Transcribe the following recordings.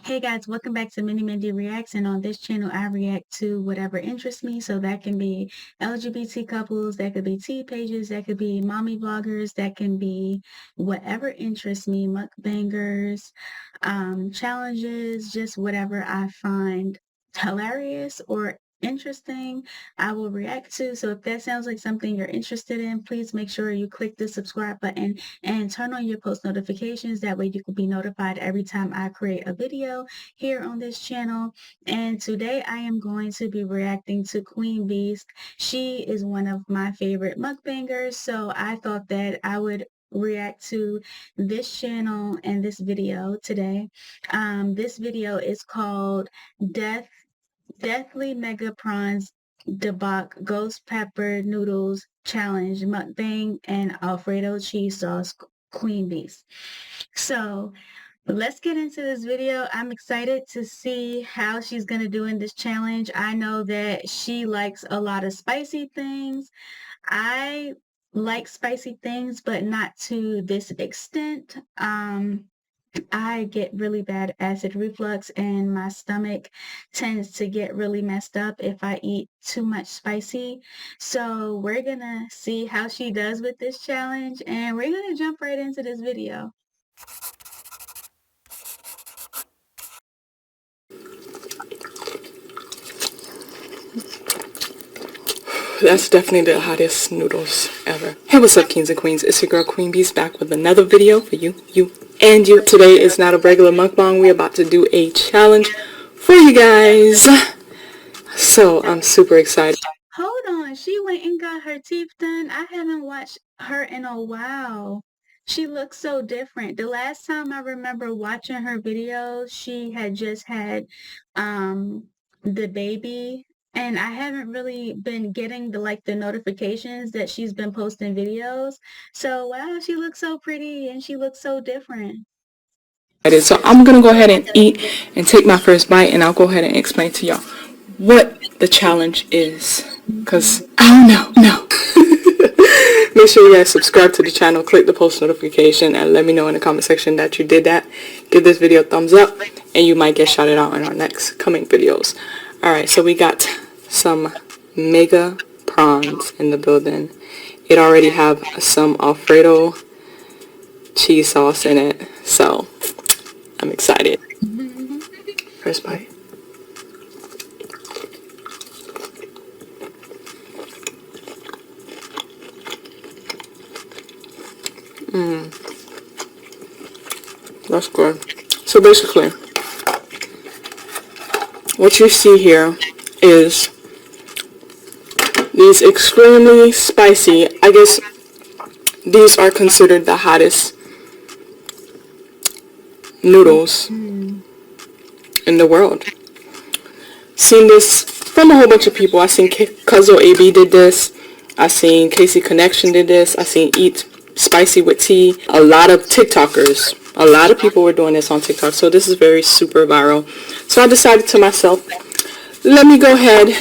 Hey guys, welcome back to Minnie Mindy Reacts, and on this channel I react to whatever interests me. So that can be LGBT couples, that could be tea pages, that could be mommy vloggers, that can be whatever interests me, mukbangers, challenges, just whatever I find hilarious or interesting, I will react to. So if that sounds like something you're interested in, please make sure you click the subscribe button and turn on your post notifications. That way you can be notified every time I create a video here on this channel. And today I am going to be reacting to Queen Beast. She is one of my favorite mukbangers, so I thought that I would react to this channel and this video today. This video is called Deathly Mega Prawns DAEBAK Ghost Pepper Noodles Challenge Mukbang and Alfredo Cheese Sauce Queen Beast. So let's get into this video. I'm excited to see how she's going to do in this challenge. I know that she likes a lot of spicy things. I like spicy things, but not to this extent. I get really bad acid reflux and my stomach tends to get really messed up if I eat too much spicy. So we're gonna see how she does with this challenge, and we're gonna jump right into this video. That's definitely the hottest noodles ever. Hey, what's up, kings and queens? It's your girl Queen Beast back with another video for you, and you. Today is not a regular mukbang. We're about to do a challenge for you guys. So I'm super excited. Hold on, she went and got her teeth done. I haven't watched her in a while. She looks so different. The last time I remember watching her videos, she had just had the baby, and I haven't really been getting the notifications that she's been posting videos. So wow, she looks so pretty and she looks so different. So I'm gonna go ahead and eat and take my first bite, and I'll go ahead and explain to y'all what the challenge is, because I don't know. Make sure you guys subscribe to the channel, click the post notification, and let me know in the comment section that you did that. Give this video a thumbs up, and you might get shouted out in our next coming videos. Alright, so we got some mega prawns in the building. It already have some Alfredo cheese sauce in it, so I'm excited. First bite. That's good. So basically, what you see here is these extremely spicy, I guess these are considered the hottest noodles in the world. Seen this from a whole bunch of people. I seen Cuzzo AB did this. I seen Casey Connection did this. I seen Eat Spicy with Tea. A lot of TikTokers, a lot of people were doing this on TikTok. So this is very super viral. So I decided to myself, let me go ahead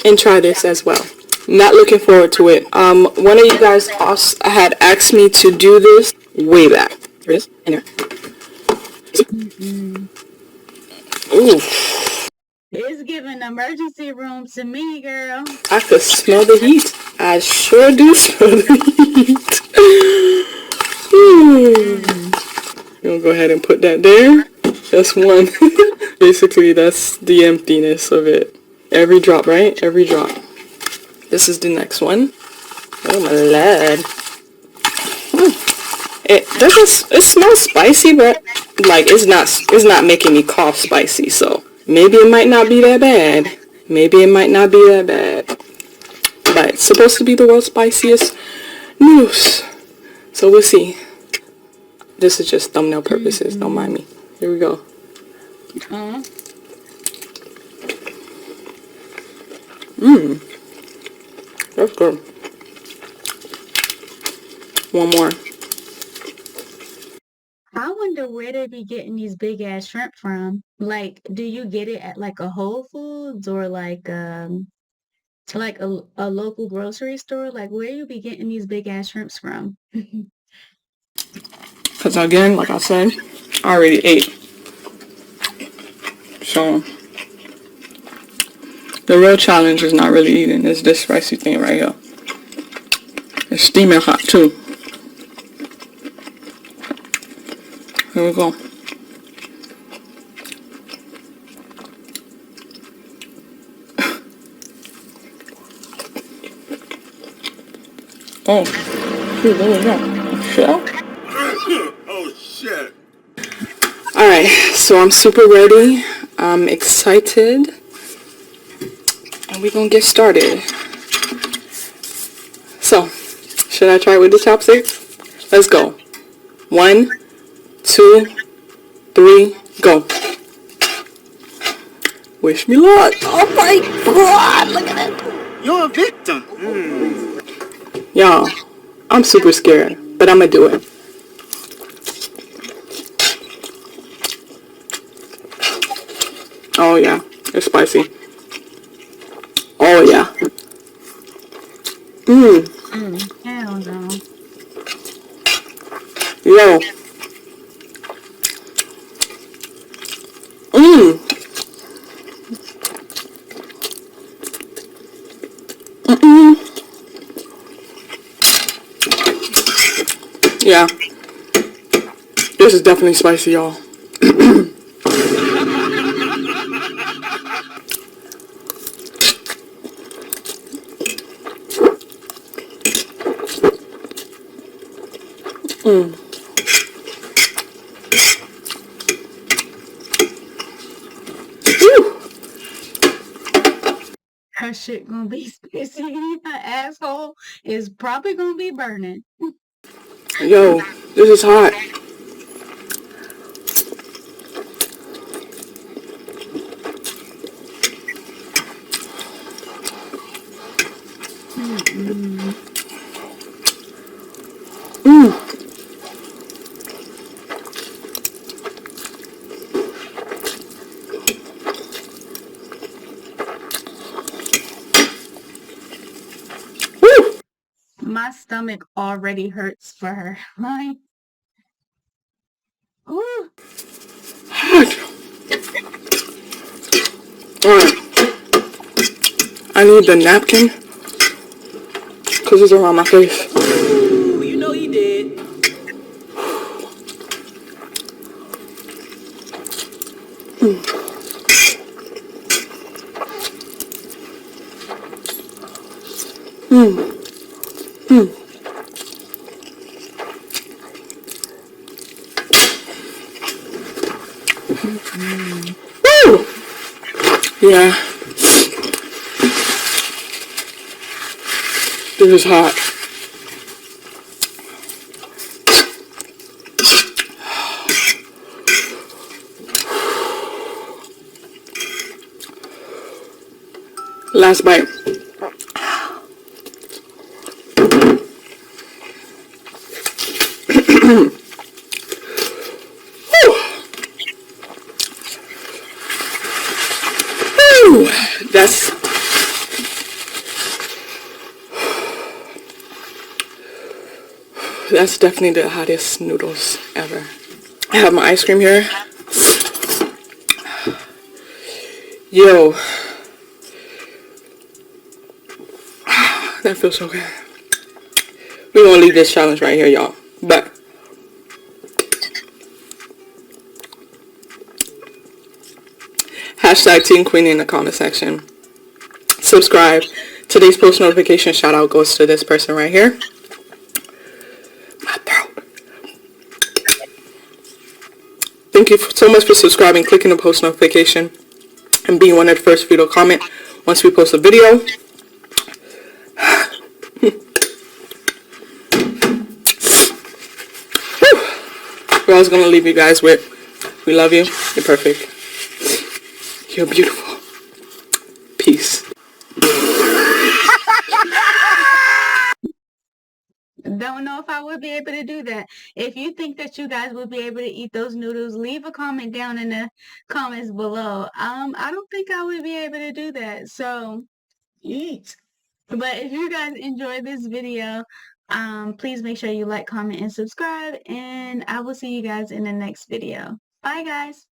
and try this as well. Not looking forward to it. One of you guys also had asked me to do this way back. Here it is. In there. Ooh. It's giving emergency room to me, girl. I could smell the heat. I sure do smell the heat. We'll go ahead and put that there. That's one. Basically, that's the emptiness of it. Every drop, right? Every drop. This is the next one. Oh my lord. It smells spicy, but like it's not making me cough spicy, so maybe it might not be that bad. But it's supposed to be the world's spiciest noodles. So we'll see. This is just thumbnail purposes, don't mind me. Here we go. That's good. One more. I wonder where they be getting these big ass shrimp from. Like, do you get it at like a Whole Foods or like a local grocery store? Like, where you be getting these big ass shrimps from? Because again, like I said, I already ate So the real challenge is not really eating. It's this spicy thing right here. It's steaming hot too. Here we go. Oh, shoot, there we go. Shell? Oh, shit. Alright, so I'm super ready. I'm excited. And we're gonna get started. So, should I try it with the chopsticks? Let's go. 1, 2, 3, go. Wish me luck. Oh my god, look at that. You're a victim. Y'all, I'm super scared, but I'm gonna do it. Oh yeah, it's spicy. Oh yeah. Hell no. Yo. Yeah. This is definitely spicy, y'all. Her shit gonna be spicy. Her asshole is probably gonna be burning. Yo, this is hot. My stomach already hurts for her. Right? Ooh. Alright. I need the napkin because it's around my face. Ooh, you know he did. Woo! Yeah. This is hot. Last bite. That's definitely the hottest noodles ever. I have my ice cream here. Yo. That feels so good. We're gonna leave this challenge right here, y'all. But hashtag Team Queenie in the comment section. Subscribe. Today's post notification shout out goes to this person right here. My throat. Thank you so much for subscribing, clicking the post notification, and being one of the first people to comment once we post a video. What I was gonna leave you guys with, we love you, you're perfect, you're beautiful, peace. Don't know if I would be able to do that. If you think that you guys would be able to eat those noodles, leave a comment down in the comments below. I don't think I would be able to do that. So eat. But if you guys enjoyed this video, please make sure you like, comment, and subscribe. And I will see you guys in the next video. Bye, guys.